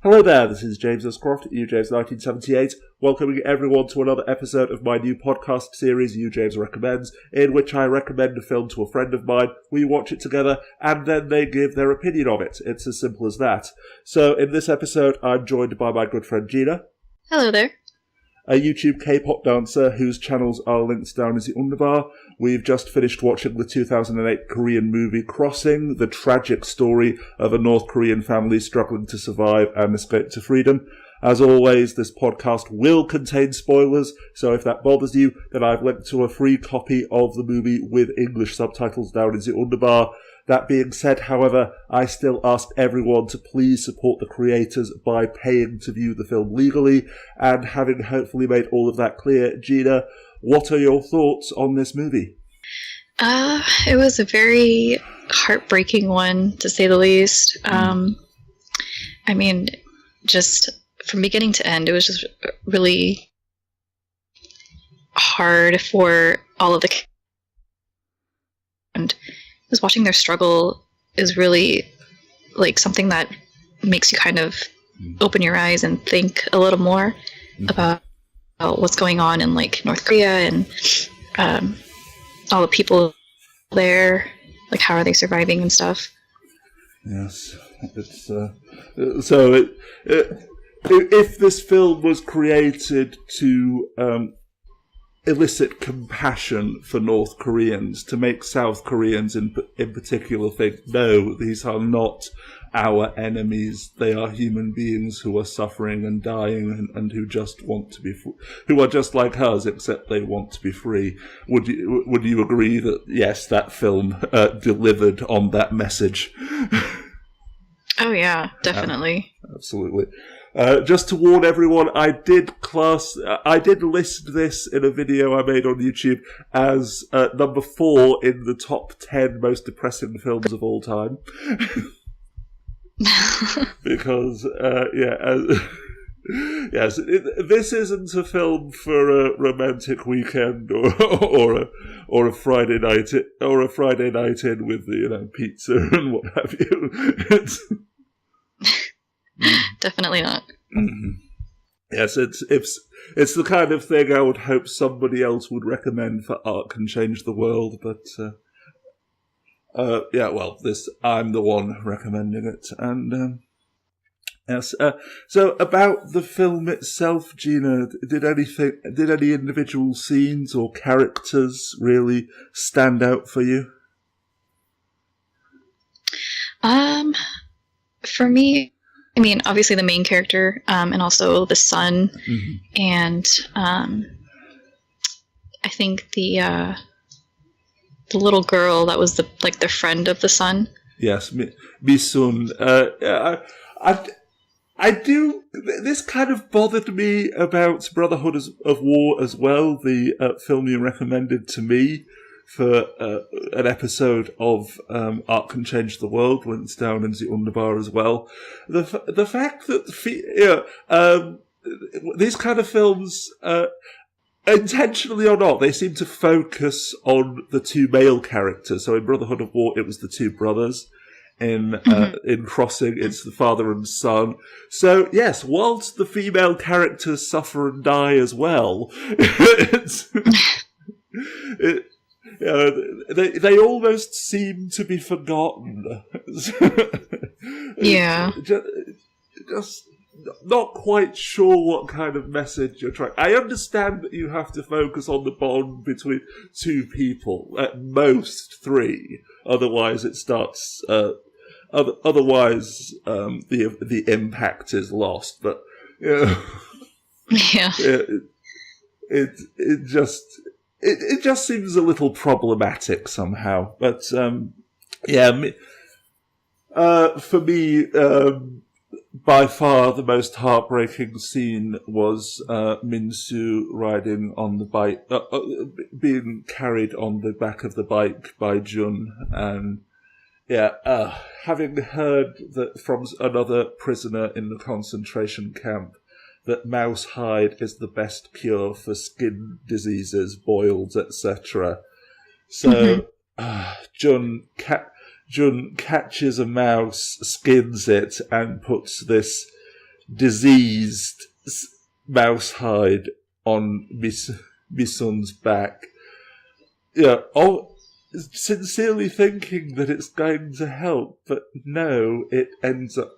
Hello there, this is James Croft, Ujames 1978, welcoming everyone to another episode of my new podcast series, Ujames Recommends, in which I recommend a film to a friend of mine, we watch it together, and then they give their opinion of it. It's as simple as that. So in this episode, I'm joined by my good friend Gina. Hello there. A YouTube K-pop dancer whose channels are linked down in the underbar. We've just finished watching the 2008 Korean movie Crossing, the tragic story of a North Korean family struggling to survive and escape to freedom. As always, this podcast will contain spoilers, so if that bothers you, then I've linked to a free copy of the movie with English subtitles down in the underbar. That being said, however, I still ask everyone to please support the creators by paying to view the film legally, and having hopefully made all of that clear, Gina, what are your thoughts on this movie? It was a very heartbreaking one, to say the least. I mean, just from beginning to end, it was just really hard for all of the characters. And just watching their struggle is really like something that makes you kind of open your eyes and think a little more about what's going on in like North Korea and all the people there, like how are they surviving and stuff. Yes, it's if this film was created to elicit compassion for North Koreans, to make South Koreans in particular think, no, these are not our enemies, they are human beings who are suffering and dying and who just want to be who are just like us, except they want to be free. Would you agree that, yes, that film delivered on that message? Oh yeah, definitely. Absolutely. Just to warn everyone, I did list this in a video I made on YouTube as number 4 in the top 10 most depressing films of all time. Because, yes, this isn't a film for a romantic weekend or a Friday night in with pizza and what have you. Definitely not. Mm-hmm. Yes, it's the kind of thing I would hope somebody else would recommend for Art Can Change the World, but I'm the one recommending it. And yes, so about the film itself, Gina, did any individual scenes or characters really stand out for you? For me, I mean, obviously the main character, and also the son, and I think the little girl that was the friend of the son. Yes, Misun. I do. This kind of bothered me about Brotherhood of War as well. The film you recommended to me for an episode of Art Can Change the World, linked down in the underbar as well. The fact that these kind of films, intentionally or not, they seem to focus on the two male characters. So in Brotherhood of War, it was the two brothers. In Crossing, it's the father and son. So yes, whilst the female characters suffer and die as well, they almost seem to be forgotten. Yeah. Just not quite sure what kind of message you're trying. I understand that you have to focus on the bond between two people, at most 3. Otherwise, it starts. Otherwise, the impact is lost. But yeah, it just seems a little problematic somehow. But for me, by far the most heartbreaking scene was Minsu riding on the bike, being carried on the back of the bike by Jun, and having heard that from another prisoner in the concentration camp that mouse hide is the best cure for skin diseases, boils, etc. So Jun catches a mouse, skins it, and puts this diseased mouse hide on my son's back. Yeah, sincerely thinking that it's going to help, but no, it ends up,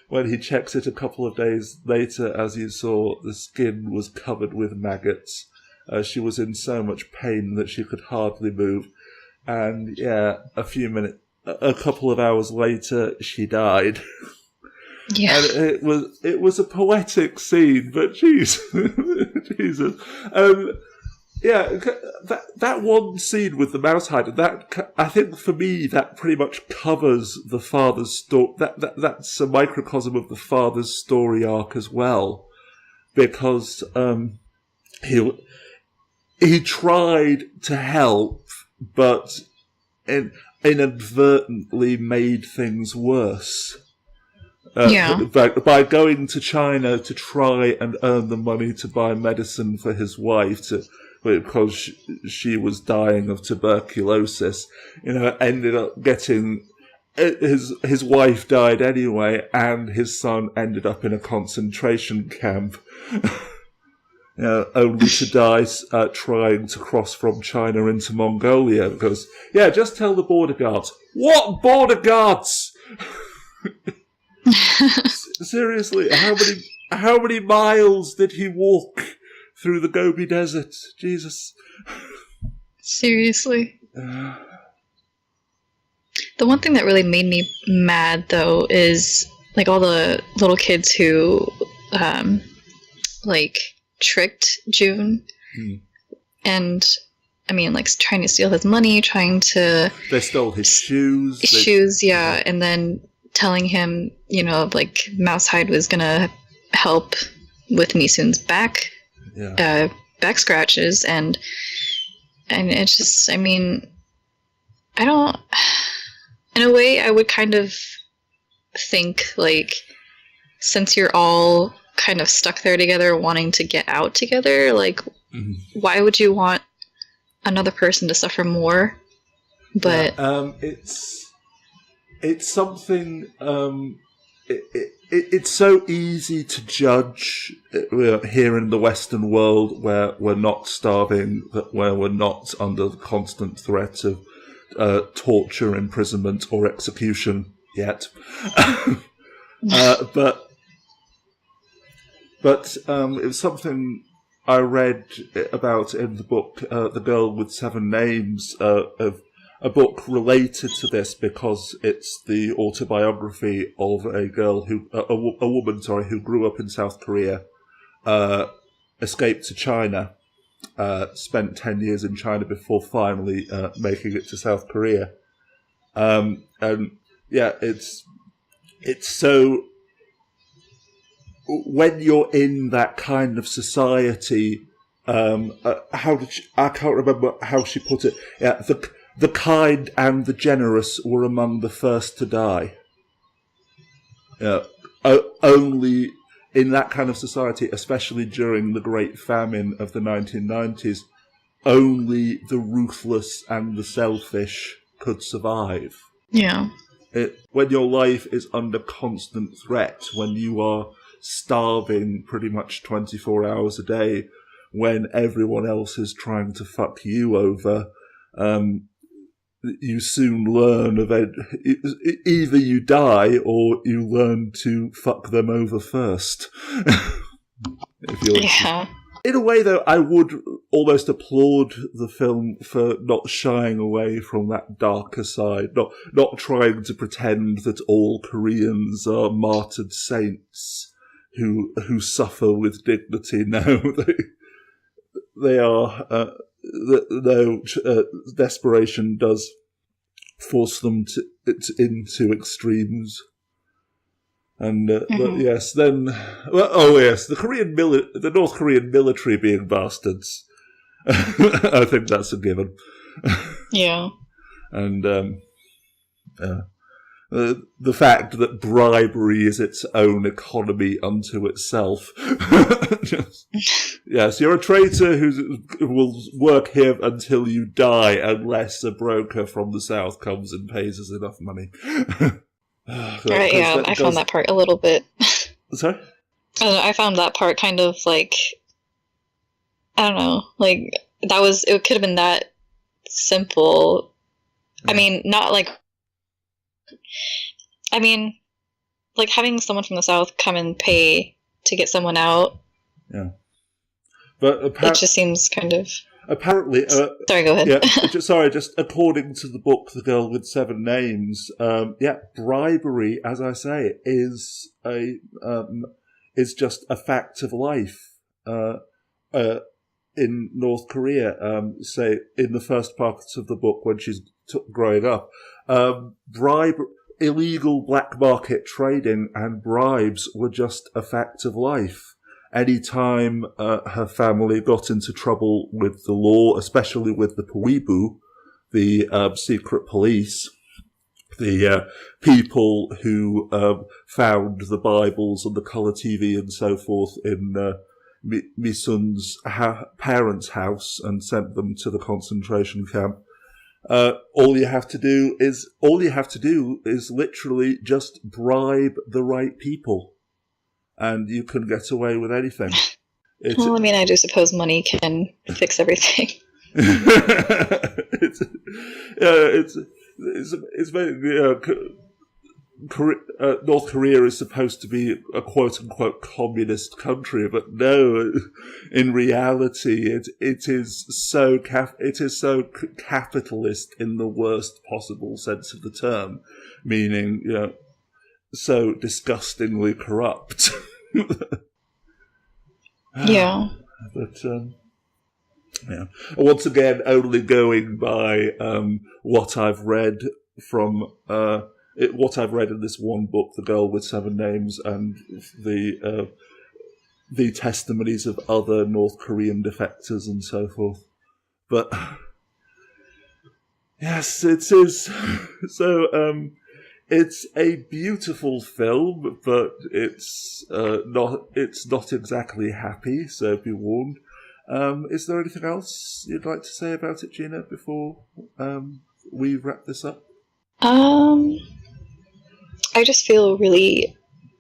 when he checks it a couple of days later, as you saw, the skin was covered with maggots. She was in so much pain that she could hardly move. And a couple of hours later, she died. Yeah. And it was a poetic scene, but Jesus. That one scene with the mouse hide, that, I think for me, that pretty much covers the father's story. That's a microcosm of the father's story arc as well, because he tried to help, but inadvertently made things worse. By going to China to try and earn the money to buy medicine for his wife, because she was dying of tuberculosis, ended up getting his wife died anyway, and his son ended up in a concentration camp, only to die trying to cross from China into Mongolia. Because just tell the border guards. What border guards? Seriously, how many miles did he walk through the Gobi Desert? Jesus. Seriously. The one thing that really made me mad, though, is like all the little kids who tricked June. And I mean, like, trying to steal his money, they stole his shoes. And then telling him, Mousehide was gonna help with Misun's back scratches, and it's just, I mean, I don't. In a way, I would kind of think, like, since you're all kind of stuck there together, wanting to get out together, like, why would you want another person to suffer more? But it's something. It's so easy to judge here in the Western world, where we're not starving, where we're not under the constant threat of torture, imprisonment, or execution yet. But it was something I read about in the book, The Girl with Seven Names, of a book related to this, because it's the autobiography of a girl a woman who grew up in South Korea, escaped to China, spent 10 years in China before finally making it to South Korea. It's so, when you're in that kind of society, I can't remember how she put it. Yeah, the kind and the generous were among the first to die. Only in that kind of society, especially during the Great Famine of the 1990s, only the ruthless and the selfish could survive. Yeah. When your life is under constant threat, when you are starving pretty much 24 hours a day, when everyone else is trying to fuck you over, you soon learn either you die or you learn to fuck them over first. In a way, though, I would almost applaud the film for not shying away from that darker side, not trying to pretend that all Koreans are martyred saints who suffer with dignity. No, they are. Desperation does force them into extremes, and but yes, then the North Korean military being bastards. I think that's a given. Yeah, and the fact that bribery is its own economy unto itself. Yes, you're a traitor who will work here until you die, unless a broker from the south comes and pays us enough money. Right, yeah, I found that part a little bit Sorry? I don't know, I found that part kind of like, I don't know, like it could have been that simple. Yeah. I mean, not like, I mean, like having someone from the South come and pay to get someone out. Yeah. But it just seems kind of... Apparently, sorry, go ahead. Yeah, just according to the book, The Girl with Seven Names, bribery, as I say, is just a fact of life in North Korea. Say in the first part of the book when she's growing up, illegal black market trading and bribes were just a fact of life. Any time her family got into trouble with the law, especially with the Puibu, the secret police, the people who found the Bibles and the colour TV and so forth in Misun's parents' house and sent them to the concentration camp. All you have to do is literally just bribe the right people, and you can get away with anything. Well, I mean, I do suppose money can fix everything. it's very, North Korea is supposed to be a quote-unquote communist country, but no, in reality, it is so capitalist in the worst possible sense of the term, meaning so disgustingly corrupt. Yeah. But yeah. Once again, only going by what I've read from what I've read in this one book, The Girl with Seven Names, and the testimonies of other North Korean defectors and so forth. But yes, it is. So it's a beautiful film, but it's not exactly happy. So be warned. Is there anything else you'd like to say about it, Gina, before we wrap this up? I just feel really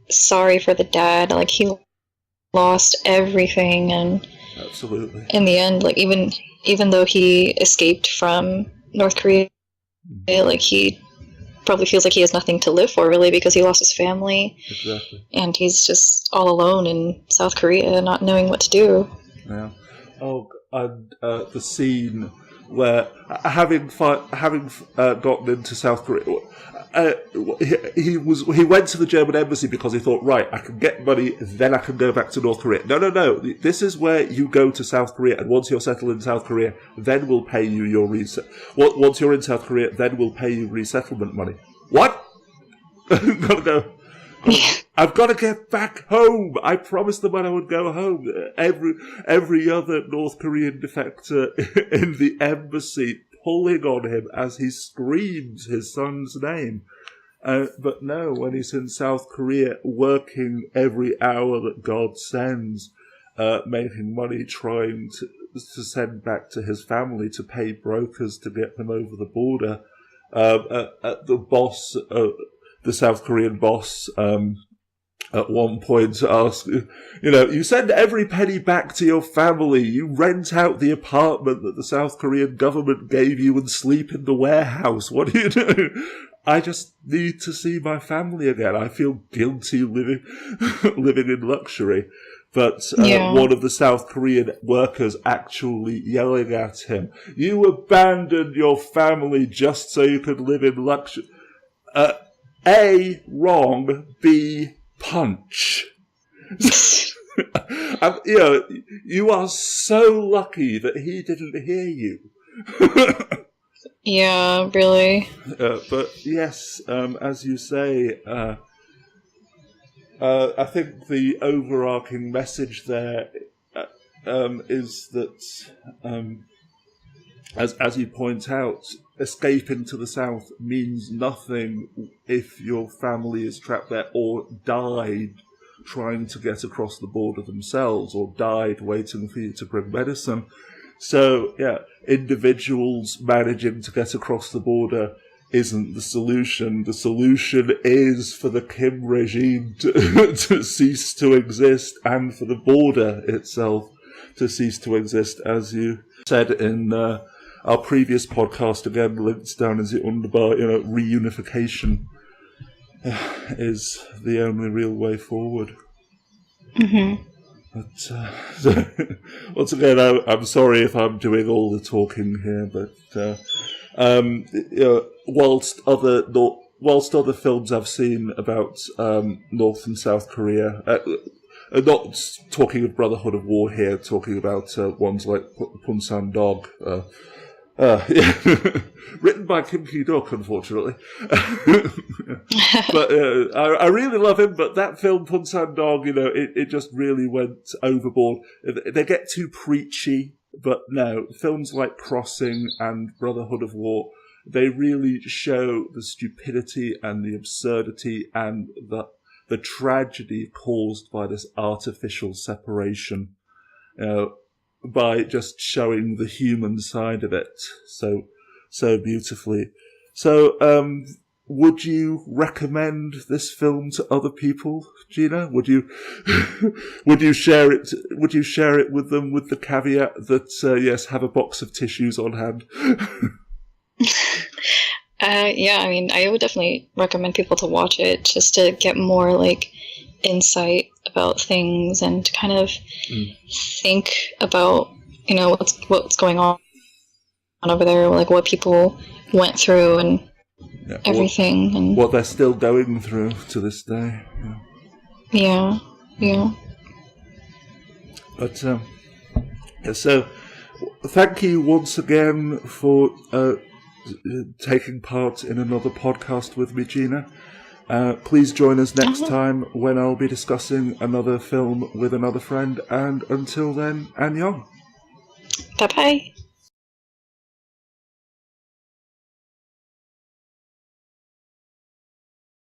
sorry for the dad. Like, he lost everything, and absolutely, in the end, like, even though he escaped from North Korea, like, he probably feels like he has nothing to live for, really, because he lost his family. Exactly. And he's just all alone in South Korea, not knowing what to do. Yeah. Oh, and the scene where, having gotten into South Korea, he went to the German embassy because he thought, right, I can get money, then I can go back to North Korea. No. This is where you go to South Korea, and once you're settled in South Korea, then we'll pay you your once you're in South Korea, then we'll pay you resettlement money. What? Gotta go. I've got to get back home. I promised them when I would go home. Every other North Korean defector in the embassy pulling on him as he screams his son's name. But no, when he's in South Korea, working every hour that God sends, making money, trying to send back to his family, to pay brokers to get them over the border, the boss, the South Korean boss, at one point asked, you send every penny back to your family, you rent out the apartment that the South Korean government gave you and sleep in the warehouse. What do you do? I just need to see my family again. I feel guilty living in luxury. But one of the South Korean workers actually yelling at him, "You abandoned your family just so you could live in luxury." A, wrong. B, punch. You are so lucky that he didn't hear you. Yeah, really. But yes, as you say, I think the overarching message there is that, as you point out, escaping to the south means nothing if your family is trapped there or died trying to get across the border themselves, or died waiting for you to bring medicine. So, yeah, individuals managing to get across the border isn't the solution. The solution is for the Kim regime to cease to exist, and for the border itself to cease to exist, as you said in our previous podcast, again, links down in the underbar, reunification is the only real way forward. Mm-hmm. But once again, I'm sorry if I'm doing all the talking here, but whilst other films I've seen about North and South Korea, not talking of Brotherhood of War here, talking about ones like Punsan Dog, written by Kim Ki-duk, unfortunately. But I really love him, but that film, Punsan Dog, it just really went overboard. They get too preachy, but no, films like Crossing and Brotherhood of War, they really show the stupidity and the absurdity and the tragedy caused by this artificial separation, by just showing the human side of it so beautifully. So, would you recommend this film to other people, Gina? Would you share it? Would you share it with them with the caveat that yes, have a box of tissues on hand? Yeah, I mean, I would definitely recommend people to watch it just to get more like insight about things and to kind of think about what's going on over there, like what people went through and everything, and what they're still going through to this day. Yeah. But so thank you once again for taking part in another podcast with me, Gina. Please join us next time when I'll be discussing another film with another friend. And until then, annyeong. Bye-bye.